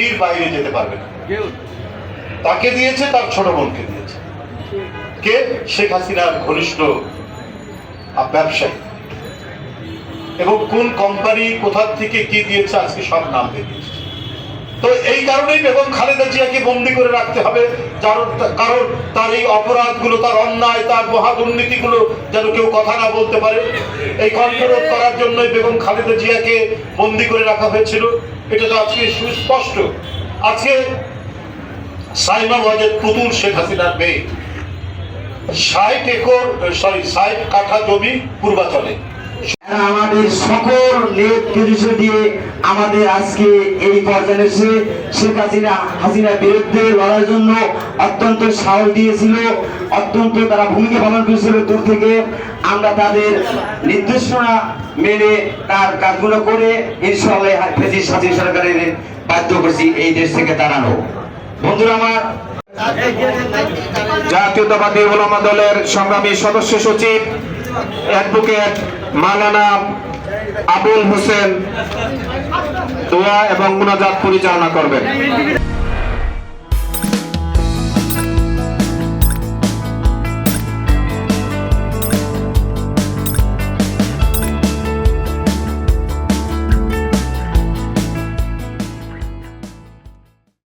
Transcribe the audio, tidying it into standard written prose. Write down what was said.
এর বাইরে যেতে পারবে না। তাকে দিয়েছে, তার ছোট বোনকে দিয়েছে। কে? শেখ হাসিনার ঘনিষ্ঠ ব্যবসায়ী। এবং কোন কোম্পানি কোথা থেকে কি দিয়েছে আজকে সব নাম দিয়েছে। তো এই কারণেই বেগম খালেদা জিয়াকে বন্দী করে রাখতে হবে, কারণ তার এই অপরাধগুলো, তার অন্যায়, তার মহাদুর্নীতিগুলো যেন কেউ কথা না বলতে পারে। এই কণ্ঠরোধ করার জন্যই বেগম খালেদা জিয়াকে বন্দী করে রাখা হয়েছিল। এটা তো আজকে সুস্পষ্ট। আজকে সাইমা ওয়াজেদ পুতুল শেখ হাসিনার মেয়ে 60 কাঠা জমি পূর্বাচলে। আমাদের সকল নেতৃত্ব দিয়ে আমাদের আজকে এই পর্যায়ে এসে শেখ হাসিনার বিরুদ্ধে লড়াইয়ের জন্য অত্যন্ত সাহস দিয়েছিল, অত্যন্ত তারা ভূমিকা পালন করেছিল। দূর থেকে আমরা তাদের নির্দেশনা মেনে তার কাজগুলো করে ইনশাআল্লাহ হাসিনা সরকারের বাধ্য করছি এই দেশ থেকে দাঁড়ানো। বন্ধুরা আমার, জাতীয়তাবাদী ওলামা দলের সংগ্রামী সদস্য সচিব অ্যাডভোকেট মাওলানা আবুল হোসেন দোয়া এবং মুনাজাত পরিচালনা করবেন।